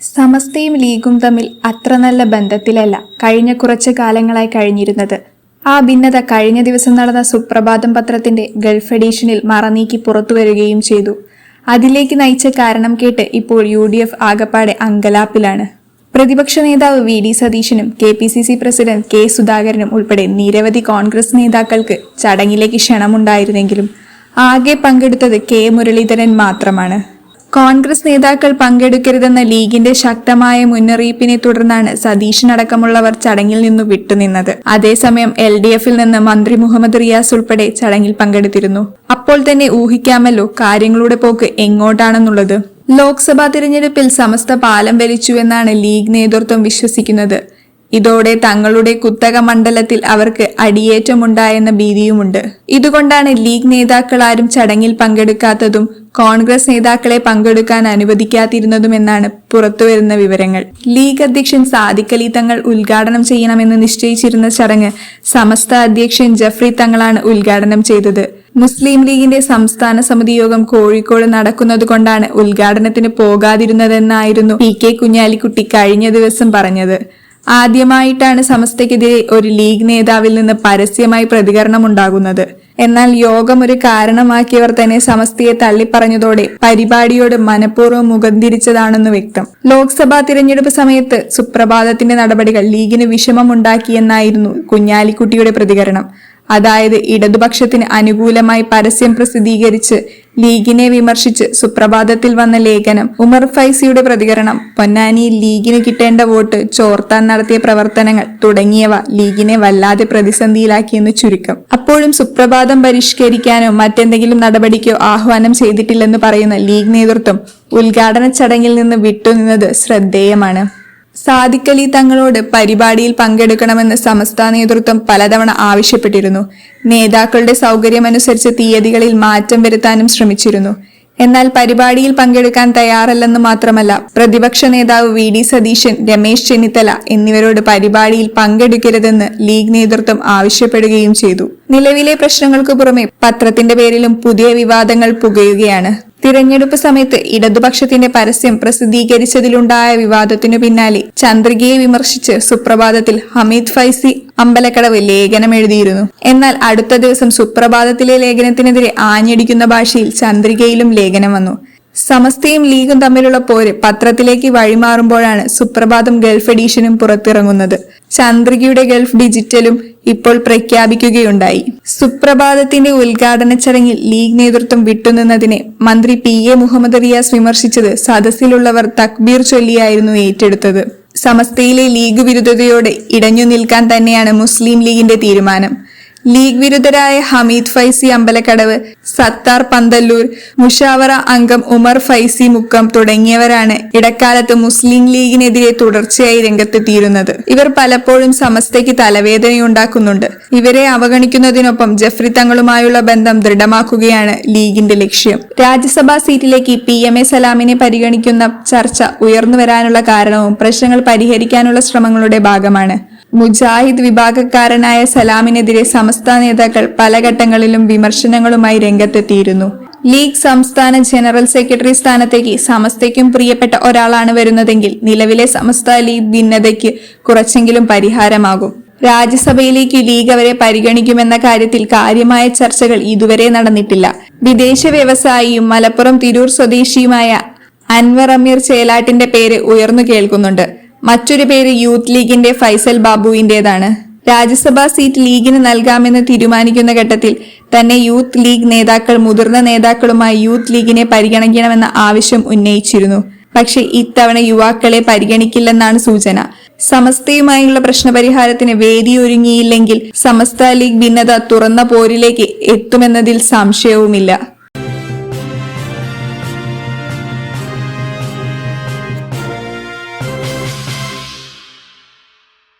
സമസ്തയും ലീഗും തമ്മിൽ അത്ര നല്ല ബന്ധത്തിലല്ല കഴിഞ്ഞ കുറച്ച് കാലങ്ങളായി കഴിഞ്ഞിരുന്നത്. ആ ഭിന്നത കഴിഞ്ഞ ദിവസം നടന്ന സുപ്രഭാതം പത്രത്തിന്റെ ഗൾഫ് എഡീഷനിൽ മറനീക്കി പുറത്തുവരികയും ചെയ്തു. അതിലേക്ക് നയിച്ച കാരണം കേട്ട് ഇപ്പോൾ UDF ആകപ്പാടെ അങ്കലാപ്പിലാണ്. പ്രതിപക്ഷ നേതാവ് VD സതീശനും KPCC പ്രസിഡന്റ് K സുധാകരനും ഉൾപ്പെടെ നിരവധി കോൺഗ്രസ് നേതാക്കൾക്ക് ചടങ്ങിലേക്ക് ക്ഷണമുണ്ടായിരുന്നെങ്കിലും ആകെ പങ്കെടുത്തത് K മുരളീധരൻ മാത്രമാണ്. കോൺഗ്രസ് നേതാക്കൾ പങ്കെടുക്കരുതെന്ന ലീഗിന്റെ ശക്തമായ മുന്നറിയിപ്പിനെ തുടർന്നാണ് സതീശനടക്കമുള്ളവർ ചടങ്ങിൽ നിന്നു വിട്ടുനിന്നത്. അതേസമയം LDF-ൽ നിന്ന് മന്ത്രി മുഹമ്മദ് റിയാസ് ഉൾപ്പെടെ ചടങ്ങിൽ പങ്കെടുത്തിരുന്നു. അപ്പോൾ തന്നെ ഊഹിക്കാമല്ലോ കാര്യങ്ങളുടെ പോക്ക് എങ്ങോട്ടാണെന്നുള്ളത്. ലോക്സഭാ തിരഞ്ഞെടുപ്പിൽ സമസ്ത പാലം വലിച്ചുവെന്നാണ് ലീഗ് നേതൃത്വം വിശ്വസിക്കുന്നത്. ഇതോടെ തങ്ങളുടെ കുത്തക മണ്ഡലത്തിൽ അവർക്ക് അടിയേറ്റമുണ്ടായെന്ന ഭീതിയുമുണ്ട്. ഇതുകൊണ്ടാണ് ലീഗ് നേതാക്കൾ ആരും ചടങ്ങിൽ പങ്കെടുക്കാത്തതും കോൺഗ്രസ് നേതാക്കളെ പങ്കെടുക്കാൻ അനുവദിക്കാതിരുന്നതുമെന്നാണ് പുറത്തുവരുന്ന വിവരങ്ങൾ. ലീഗ് അധ്യക്ഷൻ സാദിഖ് അലി തങ്ങൾ ഉദ്ഘാടനം ചെയ്യണമെന്ന് നിശ്ചയിച്ചിരുന്ന ചടങ്ങ് സമസ്ത അധ്യക്ഷൻ ജഫ്രി തങ്ങളാണ് ഉദ്ഘാടനം ചെയ്തത്. മുസ്ലിം ലീഗിന്റെ സംസ്ഥാന സമിതി യോഗം കോഴിക്കോട് നടക്കുന്നതുകൊണ്ടാണ് ഉദ്ഘാടനത്തിന് പോകാതിരുന്നതെന്നായിരുന്നു PK കുഞ്ഞാലിക്കുട്ടി കഴിഞ്ഞ ദിവസം പറഞ്ഞത്. ആദ്യമായിട്ടാണ് സമസ്തയ്ക്കെതിരെ ഒരു ലീഗ് നേതാവിൽ നിന്ന് പരസ്യമായി പ്രതികരണമുണ്ടാകുന്നത്. എന്നാൽ യോഗം ഒരു കാരണമാക്കിയവർ തന്നെ സമസ്തയെ തള്ളിപ്പറഞ്ഞതോടെ പരിപാടിയോട് മനഃപൂർവ്വം മുഖം തിരിച്ചതാണെന്ന് വ്യക്തം. ലോക്സഭാ തിരഞ്ഞെടുപ്പ് സമയത്ത് സുപ്രഭാതത്തിന്റെ നടപടികൾ ലീഗിന് വിഷമമുണ്ടാക്കിയെന്നായിരുന്നു കുഞ്ഞാലിക്കുട്ടിയുടെ പ്രതികരണം. അതായത് ഇടതുപക്ഷത്തിന് അനുകൂലമായി പരസ്യം പ്രസിദ്ധീകരിച്ച് ലീഗിനെ വിമർശിച്ച് സുപ്രഭാതത്തിൽ വന്ന ലേഖനം, ഉമർ ഫൈസിയുടെ പ്രതികരണം, പൊന്നാനിയിൽ ലീഗിന് കിട്ടേണ്ട വോട്ട് ചോർത്താൻ നടത്തിയ പ്രവർത്തനങ്ങൾ തുടങ്ങിയവ ലീഗിനെ വല്ലാതെ പ്രതിസന്ധിയിലാക്കിയെന്ന് ചുരുക്കം. അപ്പോഴും സുപ്രഭാതം പരിഷ്കരിക്കാനോ മറ്റെന്തെങ്കിലും നടപടിക്കോ ആഹ്വാനം ചെയ്തിട്ടില്ലെന്ന് പറയുന്ന ലീഗ് നേതൃത്വം ഉദ്ഘാടന ചടങ്ങിൽ നിന്ന് വിട്ടുനിന്നത് ശ്രദ്ധേയമാണ്. സാദിഖ് അലി തങ്ങളോട് പരിപാടിയിൽ പങ്കെടുക്കണമെന്ന് സമസ്ത നേതൃത്വം പലതവണ ആവശ്യപ്പെട്ടിരുന്നു. നേതാക്കളുടെ സൗകര്യമനുസരിച്ച് തീയതികളിൽ മാറ്റം വരുത്താനും ശ്രമിച്ചിരുന്നു. എന്നാൽ പരിപാടിയിൽ പങ്കെടുക്കാൻ തയ്യാറല്ലെന്ന് മാത്രമല്ല, പ്രതിപക്ഷ നേതാവ് VD സതീശൻ, രമേശ് ചെന്നിത്തല എന്നിവരോട് പരിപാടിയിൽ പങ്കെടുക്കരുതെന്ന് ലീഗ് നേതൃത്വം ആവശ്യപ്പെടുകയും ചെയ്തു. നിലവിലെ പ്രശ്നങ്ങൾക്ക് പുറമെ പത്രത്തിന്റെ പേരിലും പുതിയ വിവാദങ്ങൾ പുകയുകയാണ്. തിരഞ്ഞെടുപ്പ് സമയത്ത് ഇടതുപക്ഷത്തിന്റെ പരസ്യം പ്രസിദ്ധീകരിച്ചതിലുണ്ടായ വിവാദത്തിനു പിന്നാലെ ചന്ദ്രികയെ വിമർശിച്ച് സുപ്രഭാതത്തിൽ ഹമീദ് ഫൈസി അമ്പലക്കടവ് ലേഖനം എഴുതിയിരുന്നു. എന്നാൽ അടുത്ത ദിവസം സുപ്രഭാതത്തിലെ ലേഖനത്തിനെതിരെ ആഞ്ഞടിക്കുന്ന ഭാഷയിൽ ചന്ദ്രികയിലും ലേഖനം വന്നു. സമസ്തയും ലീഗും തമ്മിലുള്ള പോര് പത്രത്തിലേക്ക് വഴിമാറുമ്പോഴാണ് സുപ്രഭാതം ഗൾഫ് എഡീഷനും പുറത്തിറങ്ങുന്നത്. ചന്ദ്രികയുടെ ഗൾഫ് ഡിജിറ്റലും ഇപ്പോൾ പ്രഖ്യാപിക്കുകയുണ്ടായി. സുപ്രഭാതത്തിന്റെ ഉദ്ഘാടന ചടങ്ങിൽ ലീഗ് നേതൃത്വം വിട്ടുനിന്നതിനെ മന്ത്രി PA മുഹമ്മദ് റിയാസ് വിമർശിച്ചത് സദസ്സിലുള്ളവർ തക്ബീർ ചൊല്ലിയായിരുന്നു ഏറ്റെടുത്തത്. സമസ്തയിലെ ലീഗ് വിരുദ്ധതയോടെ ഇടഞ്ഞു നിൽക്കാൻ തന്നെയാണ് മുസ്ലിം ലീഗിന്റെ തീരുമാനം. ലീഗ് വിരുദ്ധരായ ഹമീദ് ഫൈസി അമ്പലക്കടവ്, സത്താർ പന്തല്ലൂർ, മുഷാവറ അംഗം ഉമർ ഫൈസി മുക്കം തുടങ്ങിയവരാണ് ഇടക്കാലത്ത് മുസ്ലിം ലീഗിനെതിരെ തുടർച്ചയായി രംഗത്തെത്തിയിരുന്നത്. ഇവർ പലപ്പോഴും സമസ്തയ്ക്ക് തലവേദനയുണ്ടാക്കുന്നുണ്ട്. ഇവരെ അവഗണിക്കുന്നതിനൊപ്പം ജഫ്രി തങ്ങളുമായുള്ള ബന്ധം ദൃഢമാക്കുകയാണ് ലീഗിന്റെ ലക്ഷ്യം. രാജ്യസഭാ സീറ്റിലേക്ക് PMA സലാമിനെ പരിഗണിക്കുന്ന ചർച്ച ഉയർന്നു വരാനുള്ള കാരണവും പ്രശ്നങ്ങൾ പരിഹരിക്കാനുള്ള ശ്രമങ്ങളുടെ ഭാഗമാണ്. മുജാഹിദ് വിഭാഗക്കാരനായ സലാമിനെതിരെ സമസ്ത നേതാക്കൾ പല ഘട്ടങ്ങളിലും വിമർശനങ്ങളുമായി രംഗത്തെത്തിയിരുന്നു. ലീഗ് സംസ്ഥാന ജനറൽ സെക്രട്ടറി സ്ഥാനത്തേക്ക് സമസ്തയ്ക്കും പ്രിയപ്പെട്ട ഒരാളാണ് വരുന്നതെങ്കിൽ നിലവിലെ സമസ്ത ലീഗ് ഭിന്നതയ്ക്ക് കുറച്ചെങ്കിലും പരിഹാരമാകും. രാജ്യസഭയിലേക്ക് ലീഗ് അവരെ പരിഗണിക്കുമെന്ന കാര്യത്തിൽ കാര്യമായ ചർച്ചകൾ ഇതുവരെ നടന്നിട്ടില്ല. വിദേശ വ്യവസായിയും മലപ്പുറം തിരൂർ സ്വദേശിയുമായ അൻവർ അമീർ ചേലാട്ടിന്റെ പേര് ഉയർന്നു കേൾക്കുന്നുണ്ട്. മറ്റൊരു പേര് യൂത്ത് ലീഗിന്റെ ഫൈസൽ ബാബുവിന്റേതാണ്. രാജ്യസഭാ സീറ്റ് ലീഗിന് നൽകാമെന്ന് തീരുമാനിക്കുന്ന ഘട്ടത്തിൽ തന്നെ യൂത്ത് ലീഗ് നേതാക്കൾ മുതിർന്ന നേതാക്കളുമായി യൂത്ത് ലീഗിനെ പരിഗണിക്കണമെന്ന ആവശ്യം ഉന്നയിച്ചിരുന്നു. പക്ഷെ ഇത്തവണ യുവാക്കളെ പരിഗണിക്കില്ലെന്നാണ് സൂചന. സമസ്തയുമായുള്ള പ്രശ്നപരിഹാരത്തിന് വേദിയൊരുങ്ങിയില്ലെങ്കിൽ സമസ്ത ലീഗ് ഭിന്നത തുറന്ന പോരിലേക്ക് എത്തുമെന്നതിൽ സംശയവുമില്ല.